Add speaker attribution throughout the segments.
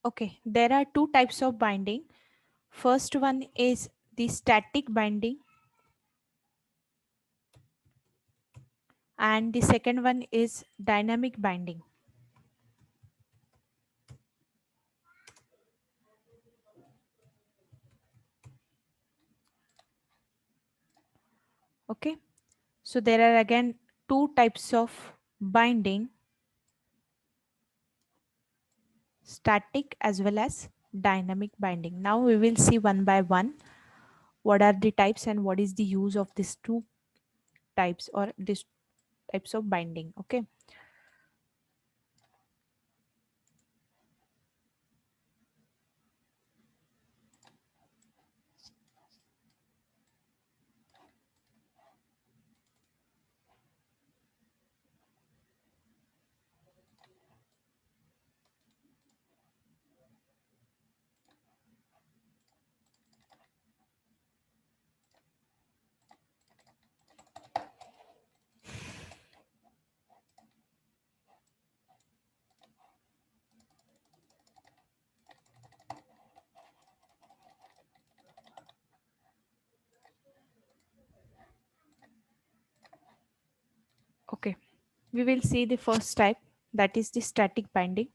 Speaker 1: Okay, there are two types of binding. First one is the static binding, and the second one is dynamic binding. Okay, so there are again two types of binding, static as well as dynamic binding. Now we will see one by one what are the types and what is the use of these two types or these types of binding. Okay, okay, we will see the first type, that is the static binding.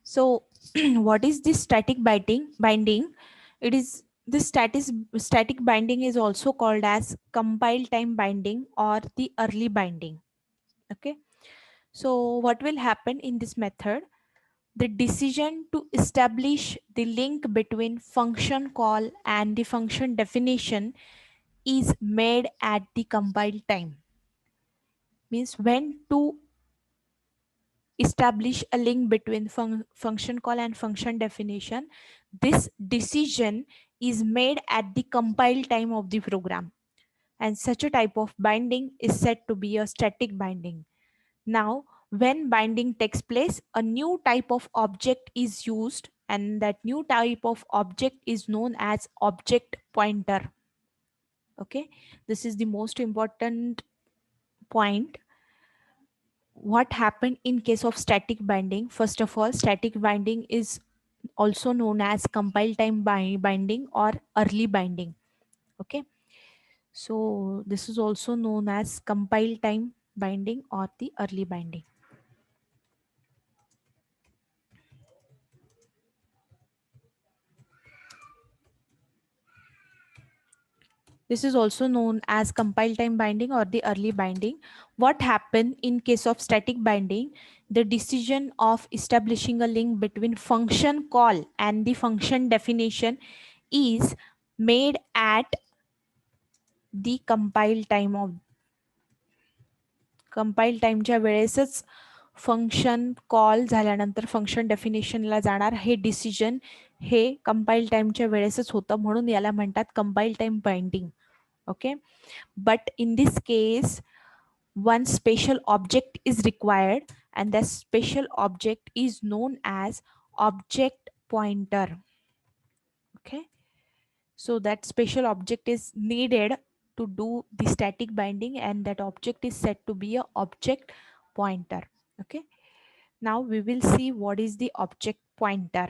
Speaker 1: So what is this static binding? It is this static binding is also called as compile time binding or the early binding. Okay, so what will happen in this method? The decision to establish the link between function call and the function definition is made at the compile time. Means when to establish a link between function call and function definition, this decision is made at the compile time of the program, and such a type of binding is said to be a static binding. Now when binding takes place, a new type of object is used, and that new type of object is known as object pointer. Okay, this is the most important point. What happened in case of static binding? First of all, static binding is also known as compile time binding or early binding. Okay, so this is also known as compile time binding or the early binding. This is also known as compile time binding or the early binding. What happened in case of static binding? The decision of establishing a link between function call and the function definition is made at the compile टाइमच्या वेळेसच function call झाल्यानंतर function डेफिनेशनला जाणार हे decision हे compile टाइमच्या वेळेसच होतं, म्हणून याला म्हणतात compile time binding. Okay, but in this case one special object is required, and that special object is known as object pointer. Okay, so that special object is needed to do the static binding, and that object is said to be a object pointer. Okay, now we will see what is the object pointer.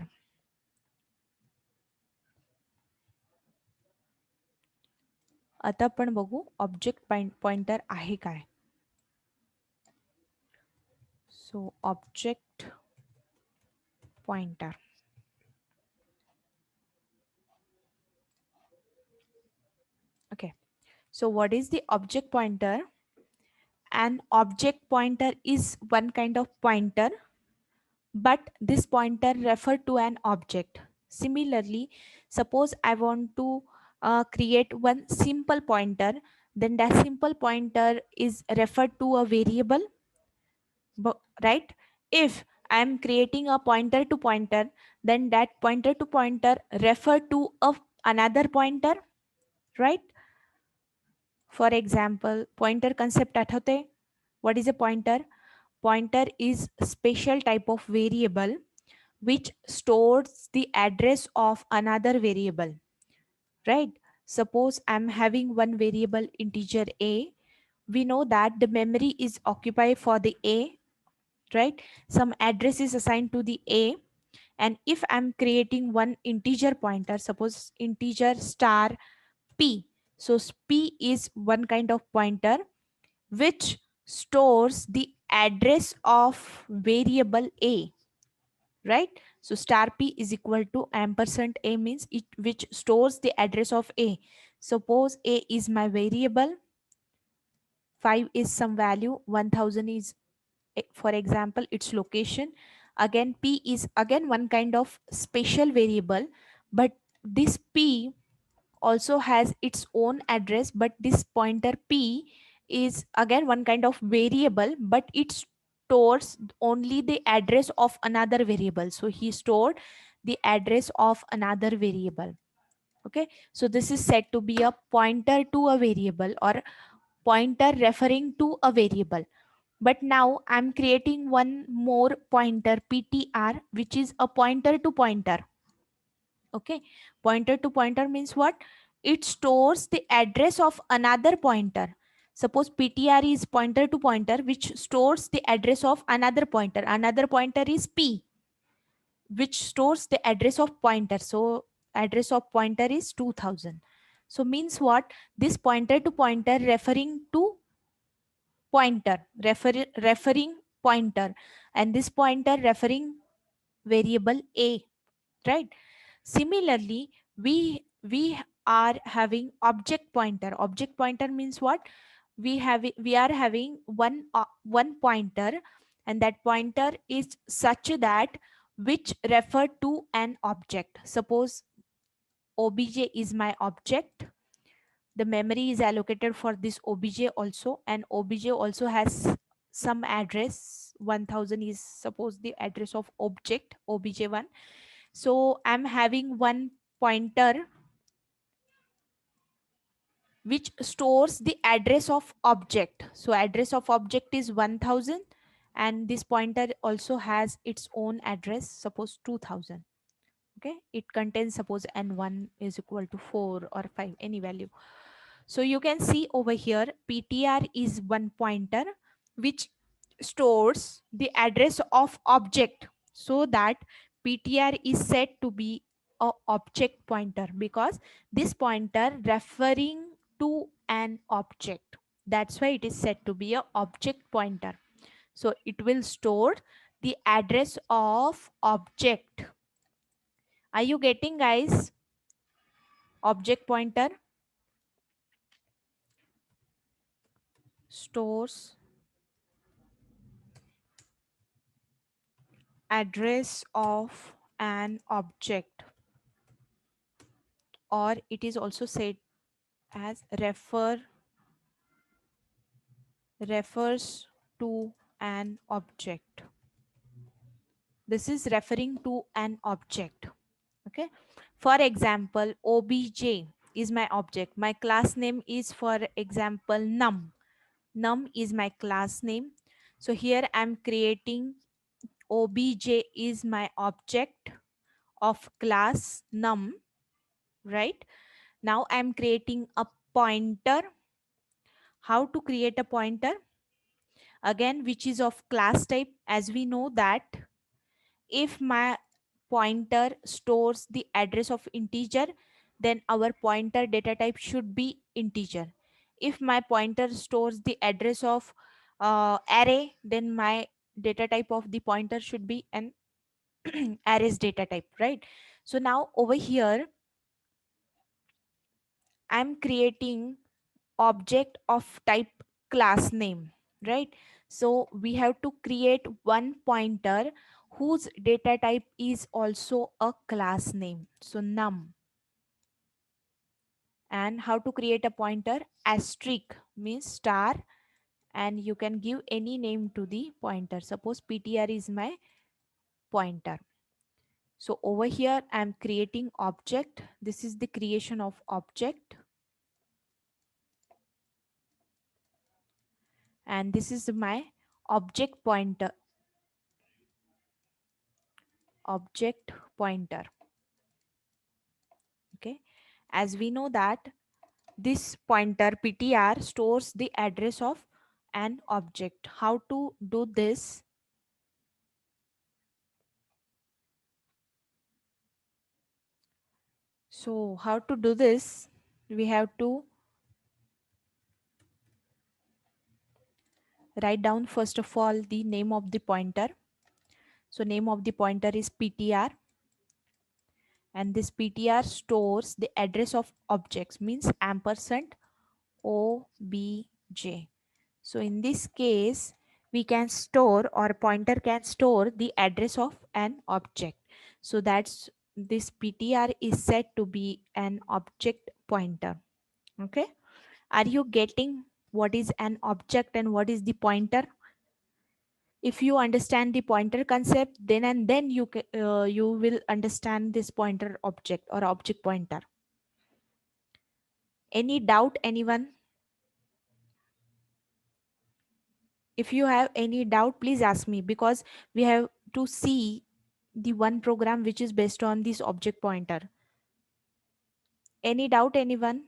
Speaker 1: आता आपण बघू object pointer आहे काय. So object pointer. Okay, so what is the object pointer? An object pointer is one kind of pointer, but this pointer refer to an object. Similarly, suppose I want to create one simple pointer, then that simple pointer is referred to a variable, right? If I am creating a pointer to pointer, then that pointer to pointer refer to another pointer, right? For example, pointer concept आठवते? What is a pointer? Pointer is special type of variable which stores the address of another variable, right? Suppose I'm having one variable integer a. We know that the memory is occupied for the a, right? Some address is assigned to the a. And if I'm creating one integer pointer, suppose integer star p. So p is one kind of pointer which stores the address of variable a, right? So star p is equal to ampersand a, means it which stores the address of a. Suppose a is my variable, 5 is some value, 1000 is for example its location. Again p is again one kind of special variable, but this p also has its own address, but this pointer p is again one kind of variable, but it stores only the address of another variable. So he stored the address of another variable. Okay, so this is said to be a pointer to a variable or pointer referring to a variable. But now I'm creating one more pointer ptr, which is a pointer to pointer. Okay, pointer to pointer means what? It stores the address of another pointer. Suppose ptr is pointer to pointer which stores the address of another pointer. Another pointer is p, which stores the address of pointer. So address of pointer is 2000. So means what? This pointer to pointer referring to pointer, referring pointer, and this pointer referring variable a, right? Similarly, we are having object pointer. Object pointer means what? We are having one pointer, and that pointer is such that which refer to an object. Suppose obj is my object. The memory is allocated for this obj also, and obj also has some address. 1000 is suppose the address of object obj1. So I'm having one pointer which stores the address of object. So address of object is 1000, and this pointer also has its own address, suppose 2000. Okay, it contains suppose n1 is equal to 4 or 5, any value. So you can see over here ptr is one pointer which stores the address of object, so that ptr is said to be a object pointer because this pointer referring to an object. That's why it is said to be a object pointer. So it will store the address of object. Are you getting, guys? Object pointer stores address of an object, or it is also said as refers to an object. This is referring to an object. Okay, for example obj is my object. My class name is for example num is my class name. So here I'm creating obj is my object of class num, right? Now I'm creating a pointer. How to create a pointer? Again, which is of class type. As we know that if my pointer stores the address of integer, then our pointer data type should be integer. If my pointer stores the address of array, then my data type of the pointer should be an arrays data type, right? So now over here I'm creating object of type class name, right? So we have to create one pointer whose data type is also a class name, so num. And how to create a pointer? Asterisk means star, and you can give any name to the pointer. Suppose ptr is my pointer. So over here I'm creating object. This is the creation of object, and this is my object pointer. object pointer. Okay, as we know that this pointer ptr stores the address of an object. How to do this? So how to do this? We have to write down first of all the name of the pointer. So name of the pointer is ptr, and this ptr stores the address of objects, means ampersand obj. So in this case, we can store, or pointer can store the address of an object. So that's this ptr is said to be an object pointer. Okay, are you getting what is an object and what is the pointer? If you understand the pointer concept, then and then you will understand this pointer object or object pointer. Any doubt, anyone? If you have any doubt, please ask me, because we have to see the one program which is based on this object pointer. Any doubt, anyone?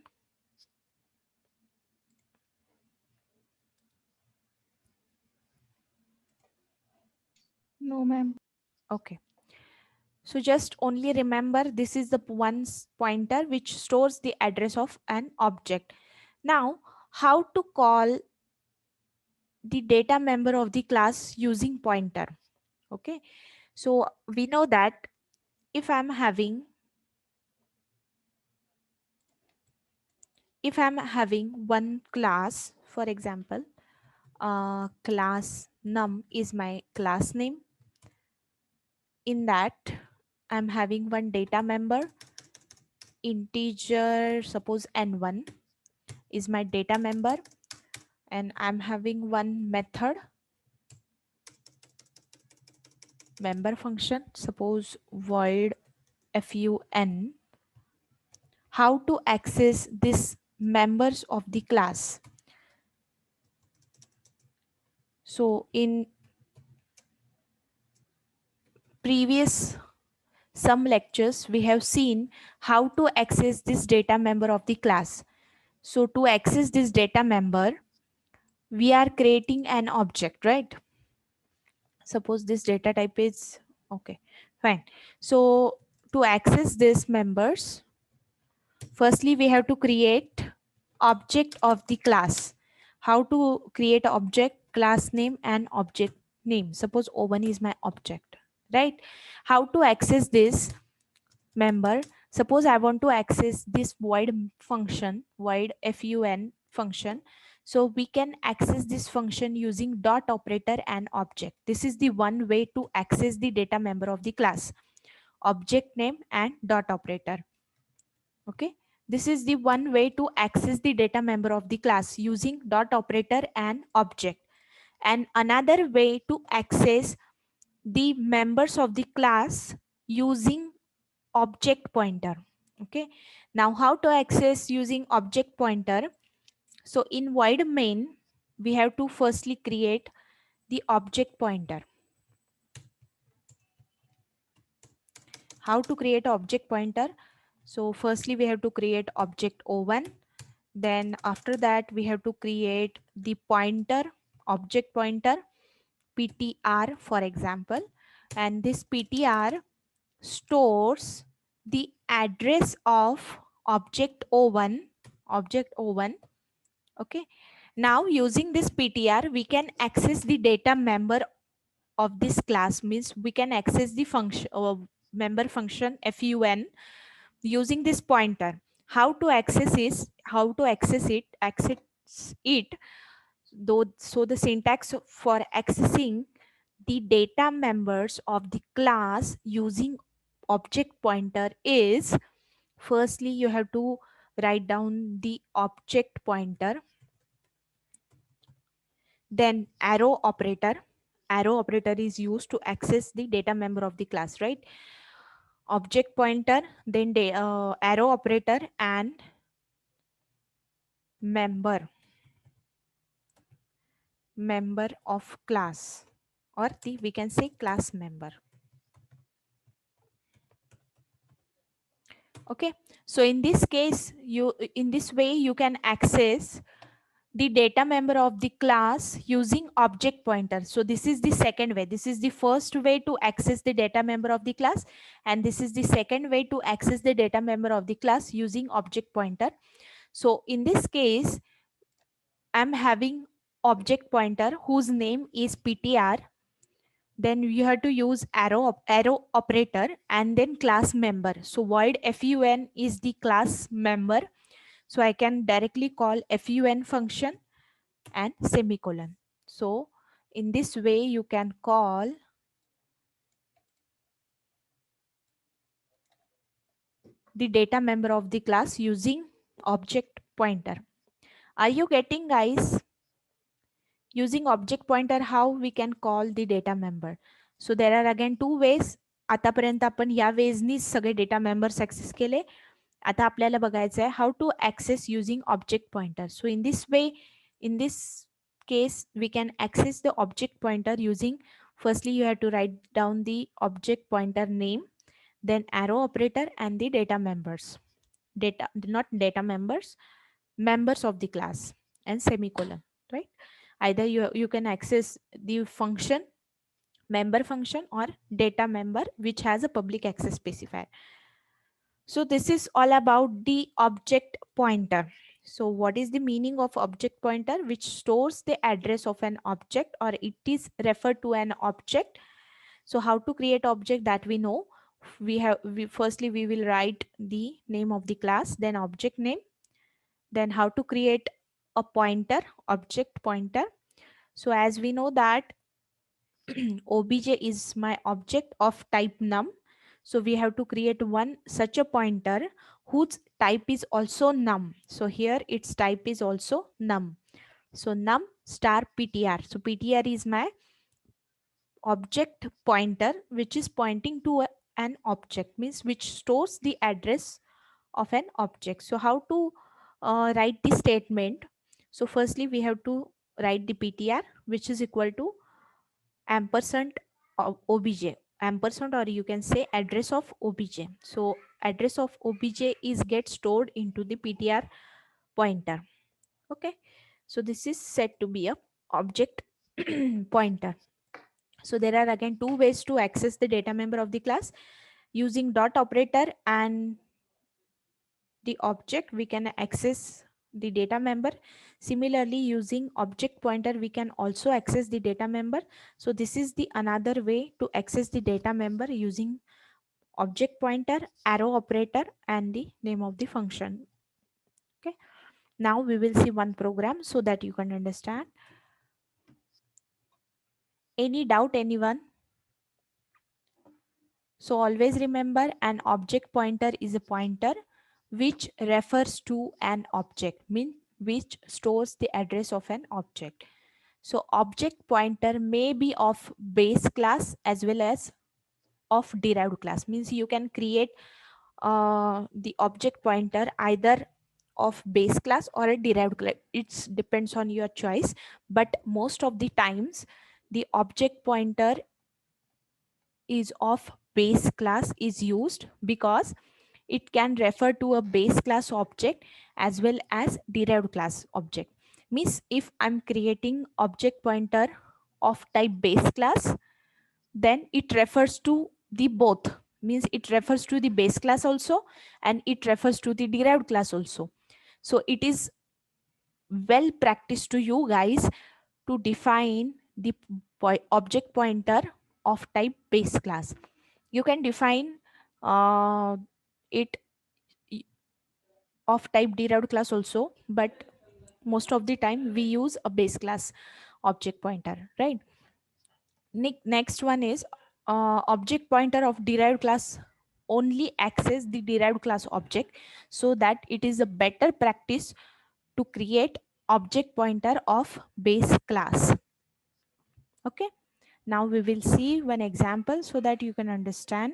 Speaker 2: No, ma'am.
Speaker 1: Okay, so just only remember, this is the pointer which stores the address of an object. Now, how to call the data member of the class using pointer? Okay, so we know that if I'm having one class, for example, class num is my class name. In that, I'm having one data member, integer, suppose n1 is my data member, and I'm having one method, member function, suppose void fun. How to access this members of the class? So in previous some lectures, we have seen how to access this data member of the class. So to access this data member, we are creating an object, right? Suppose this data type is okay, fine. So to access these members, firstly we have to create object of the class. How to create object? Class name and object name. Suppose o1 is my object, right? How to access this member? Suppose I want to access this void function, void fun function. So we can access this function using dot operator and object. This is the one way to access the data member of the class, object name and dot operator. Okay, this is the one way to access the data member of the class using dot operator and object. And another way to access the members of the class using object pointer. Okay, now how to access using object pointer? So in void main, we have to firstly create the object pointer. How to create object pointer? So firstly we have to create object o1, then after that we have to create the pointer, object pointer ptr, for example, and this ptr stores the address of object o1, object o1. Okay, now using this ptr we can access the data member of this class, means we can access the function member function fun using this pointer. How to access is, how to access it though? So the syntax for accessing the data members of the class using object pointer is, firstly you have to write down the object pointer, then arrow operator is used to access the data member of the class, right? Object pointer, then arrow operator and member of class, or the we can say class member. Okay, so in this case, in this way you can access the data member of the class using object pointer. So this is the second way. This is the first way to access the data member of the class, and this is the second way to access the data member of the class using object pointer. So in this case, I'm having object pointer whose name is ptr. Then you have to use arrow operator and then class member. So void fun is the class member. So I can directly call fun function and semicolon. So in this way you can call the data member of the class using object pointer. Are you getting, guys? Using object pointer how we can call the data member. So there are again two ways. आतापर्यंत आपण या वेजनीच सगळे data members access केले. आता आपल्याला बघायचं आहे how to access using object pointer. So in this way, in this case we can access the object pointer using, firstly you have to write down the object pointer name, then arrow operator and the data members, data, not data members, members of the class, and semicolon, right? Either you can access the function, member function, or data member which has a public access specifier. So this is all about the object pointer. So what is the meaning of object pointer? Which stores the address of an object, or it is referred to an object. So how to create object, that we know. Firstly we will write the name of the class, then object name, then how to create a pointer, object pointer. So as we know that obj is my object of type num. So we have to create one such a pointer whose type is also num. So here its type is also num. So num star ptr. So ptr is my object pointer which is pointing to an object, means which stores the address of an object. So how to write the statement? So firstly we have to write the ptr which is equal to ampersand of obj, ampersand, or you can say address of obj. So address of obj is get stored into the ptr pointer. Okay, so this is said to be a object pointer. So there are again two ways to access the data member of the class. Using dot operator and the object we can access the data member. Similarly using object pointer we can also access the data member. So this is the another way to access the data member using object pointer, arrow operator, and the name of the function. Okay, now we will see one program so that you can understand. Any doubt, anyone? So always remember, an object pointer is a pointer which refers to an object, means which stores the address of an object. So object pointer may be of base class as well as of derived class, means you can create the object pointer either of base class or a derived class. It depends on your choice, but most of the times the object pointer is of base class is used because it can refer to a base class object as well as derived class object. Means if I'm creating object pointer of type base class, then it refers to the both, means it refers to the base class also and it refers to the derived class also. So it is well practiced to you guys to define the object pointer of type base class. You can define it of type derived class also, but most of the time we use a base class object pointer, right? Next one is object pointer of derived class only access the derived class object, so that it is a better practice to create object pointer of base class. Okay, now we will see one example so that you can understand.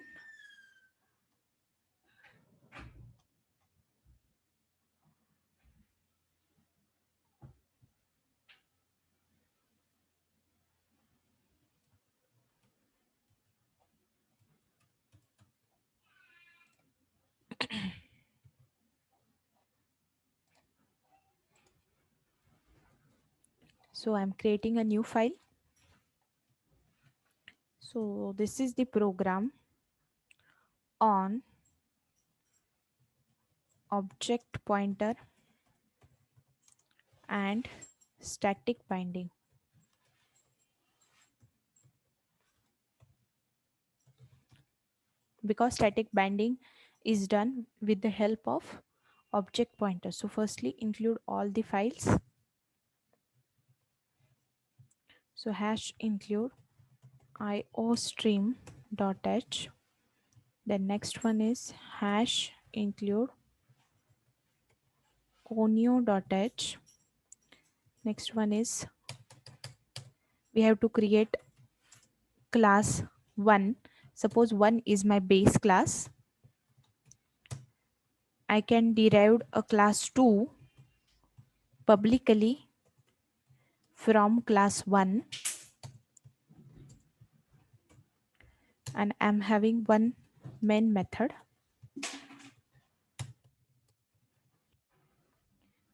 Speaker 1: So I'm creating a new file. So this is the program on object pointer and static binding. Because static binding is done with the help of object pointer. So firstly include all the files. So hash include iostream.h. Then next one is hash include conio.h. Next one is we have to create class 1. Suppose 1 is my base class. I can derive a class 2 publicly from class 1, and I'm having one main method.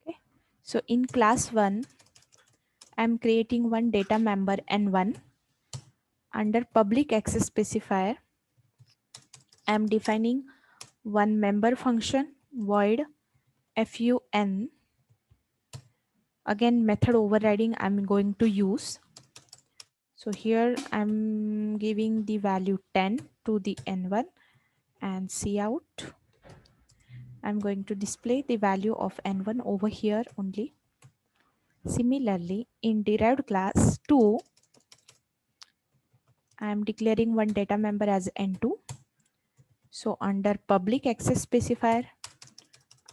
Speaker 1: Okay. So in class 1, I'm creating one data member N1. Under public access specifier, I'm defining one member function void fun. Again, method overriding I'm going to use. So here I'm giving the value 10 to the N1 and cout. I'm going to display the value of N1 over here only. Similarly, in derived class 2, I am declaring one data member as N2. So under public access specifier,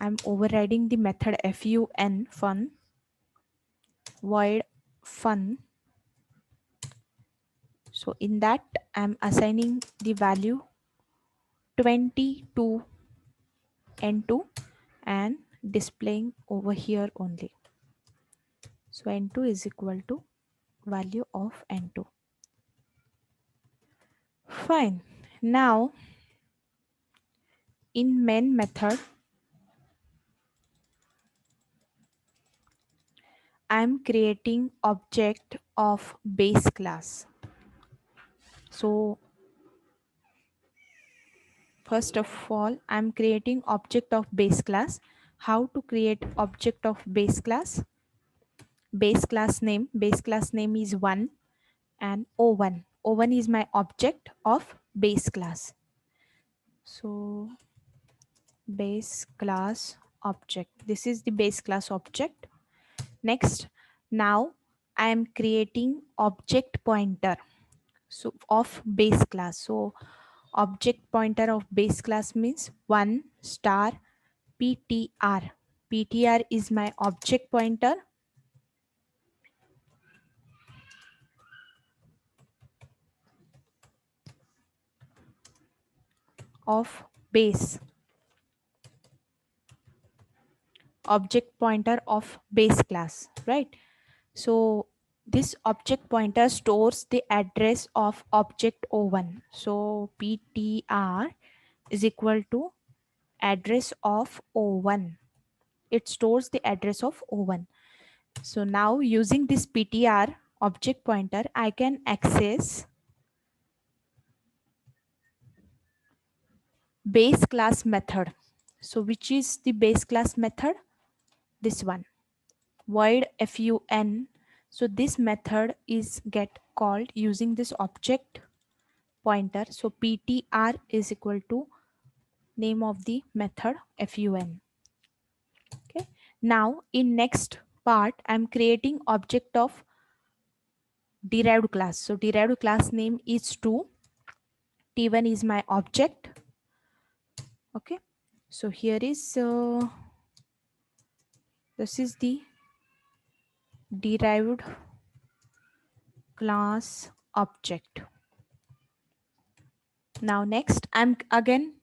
Speaker 1: I'm overriding the method fun void fun. So in that, I'm assigning the value 20 to N2 and displaying over here only. So N2 is equal to value of N2. Fine. Now in main method, I'm creating object of base class. So first of all, I'm creating object of base class. How to create object of base class? Base class name is 1 and O1. O1 is my object of base class. So base class object. This is the base class object. Next, now I am creating object pointer so of base class. So object pointer of base class means 1 star ptr. Ptr is my object pointer of base. Object pointer of base class, right? So this object pointer stores the address of object O1. So ptr is equal to address of O1. It stores the address of O1. So now using this ptr object pointer, I can access base class method. So which is the base class method? This one, void fun. So this method is get called using this object pointer. So ptr is equal to name of the method fun. Okay. Now in next part, I'm creating object of derived class. So derived class name is 2. T1 is my object. Okay. So here is this is the derived class object. Now next, I'm again,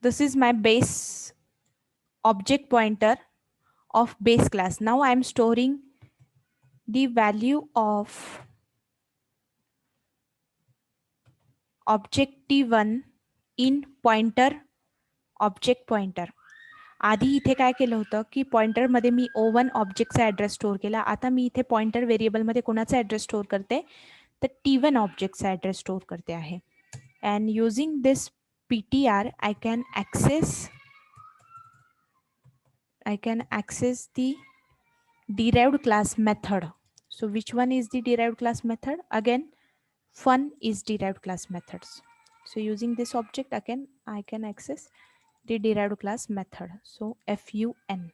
Speaker 1: this is my base object pointer of base class. Now I'm storing the value of object T1 in pointer object pointer. आधी इथे काय केलं होतं की पॉइंटरमध्ये मी O1 ऑब्जेक्टचा address store केला. आता मी इथे pointer व्हेरिएबलमध्ये कोणाचा ॲड्रेस स्टोअर करते, तर T1 ऑब्जेक्टचा ॲड्रेस स्टोअर करते आहे. And using this PTR I can access the derived class method. So which one is the derived class method? Again, fun is derived class methods. So using this object again, I can access the derived class method. So fun.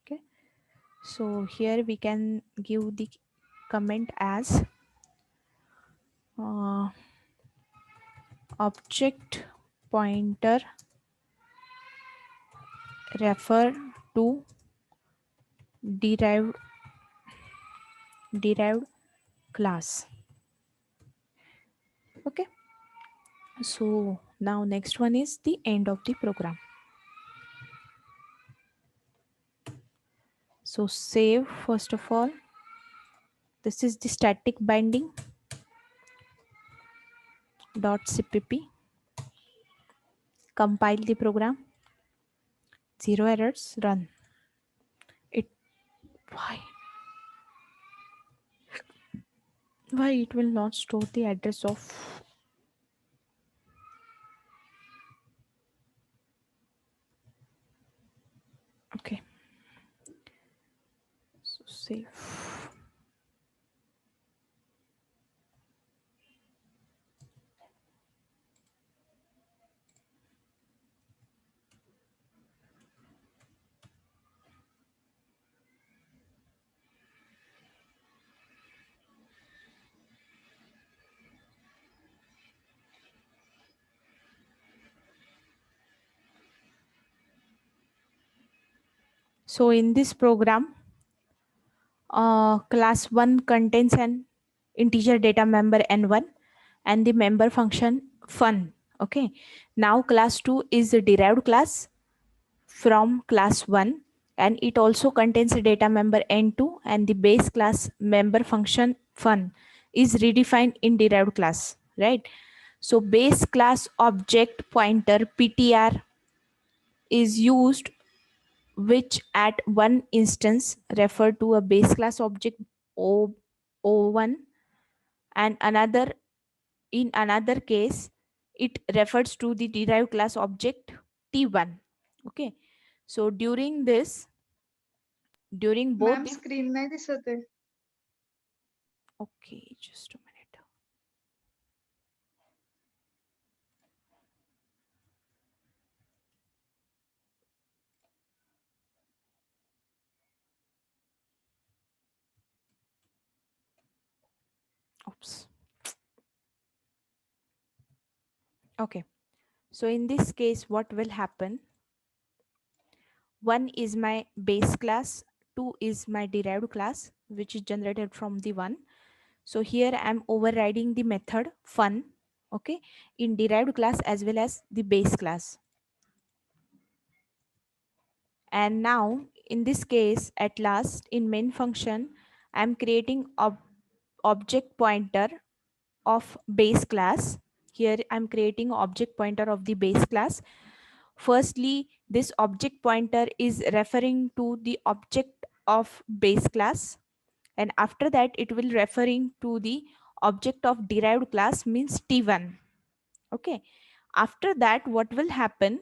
Speaker 1: Okay. So here we can give the comment as object pointer refer to derived class. Okay. So now next one is the end of the program. So save first of all. This is the static binding .cpp. Compile the program. 0 errors. Run. It why it will not store the address of okay. So save. So in this program, class 1 contains an integer data member n1 and the member function fun. Okay. Now class 2 is a derived class from class 1 and it also contains a data member n2 and the base class member function fun is redefined in derived class, right? So base class object pointer ptr is used which at one instance refer to a base class object O1 and another in another case it refers to the derived class object T1. Okay. So during both
Speaker 2: ma'am
Speaker 1: the
Speaker 2: screen नाही दिसत आहे.
Speaker 1: okay, just a minute. Oops. Okay. So in this case, what will happen? One is my base class, two is my derived class, which is generated from the one. So here I'm overriding the method fun, okay, in derived class as well as the base class. And now in this case, at last in main function, I'm creating object pointer of base class. Here I'm creating object pointer of the base class. Firstly, this object pointer is referring to the object of base class, and after that it will referring to the object of derived class means T1. Okay. After that, what will happen?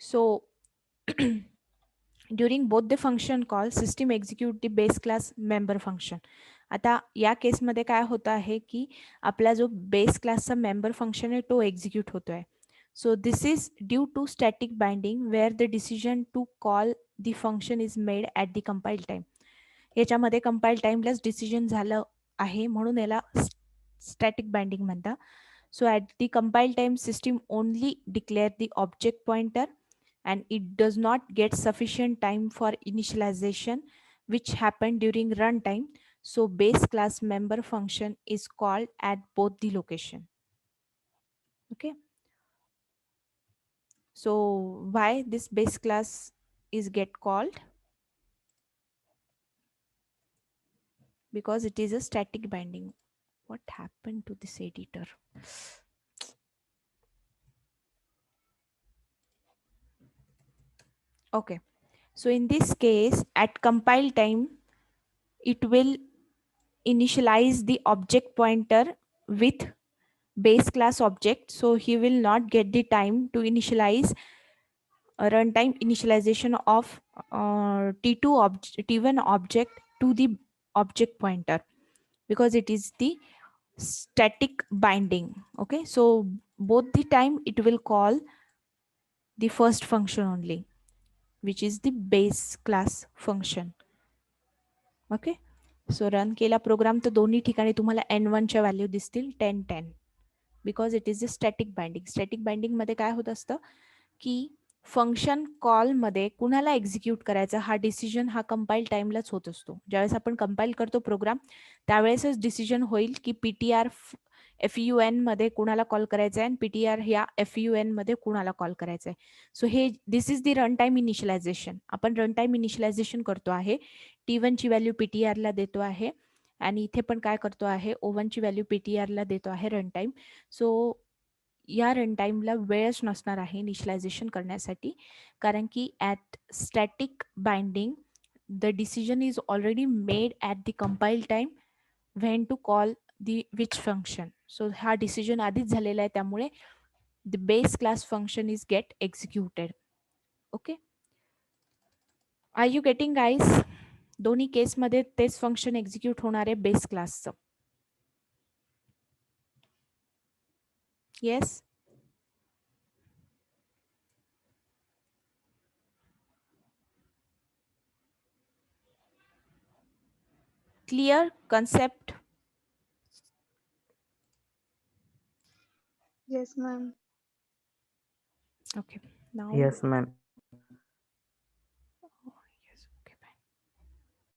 Speaker 1: So during both the function call system execute the base class member function. आता या केसमध्ये काय होतं आहे की आपला जो base क्लासचा मेंबर फंक्शन आहे तो एक्झिक्यूट होतोय. So this is due to static binding where the decision to call the function is made at the compile time. याच्यामध्ये कंपाईल टाइमलाच डिसिजन झालं आहे म्हणून याला स्टॅटिक बाइंडिंग म्हणतात. So at the compile time, system only declare the object pointer and it does not get sufficient time for initialization which happened during runtime. So base class member function is called at both the location. Okay. So why this base class is get called? Because it is a static binding. What happened to this editor? Okay. So in this case, at compile time, it will initialize the object pointer with base class object. So he will not get the time to initialize a runtime initialization of T2 T1 object to the object pointer, because it is the static binding. Okay, so both the time it will call the first function only, which is the base class function. Okay. So run केला program तर दोन्ही ठिकाणी तुम्हाला N1च्या value दिसतील 10 because it is a static binding. Static बाइंडिंगमध्ये काय होत असतं की फंक्शन कॉलमध्ये कुणाला एक्झिक्यूट करायचा हा डिसिजन हा कंपाईल टाईमलाच होत असतो. ज्यावेळेस आपण कंपाईल करतो प्रोग्राम त्यावेळेसच डिसिजन होईल की PTR FUN मध्ये कुणाला कॉल करायचा आहे आणि PTR ह्या FUN मध्ये कुणाला कॉल करायचा आहे. सो हे this is the run time initialization. आपण रन टाईम इनिशियलायझेशन करतो आहे. T1 ची व्हॅल्यू PTR ला देतो आहे आणि इथे पण काय करतो आहे O1 ची व्हॅल्यू PTR ला देतो आहे रन टाईम. सो या रन टाईमला वेळच नसणार आहे इनिशियलायझेशन करण्यासाठी, कारण की at static binding the decision is already made at the compile time when to call the which function. So हा डिसिजन आधीच झालेला आहे, त्यामुळे the base class function is get executed. Okay, are you getting guys? दोन्ही केसमध्ये तेच function execute होणार आहे बेस क्लासचं. Yes, clear concept?
Speaker 2: Yes, ma'am.
Speaker 1: Okay, now
Speaker 3: Yes, ma'am.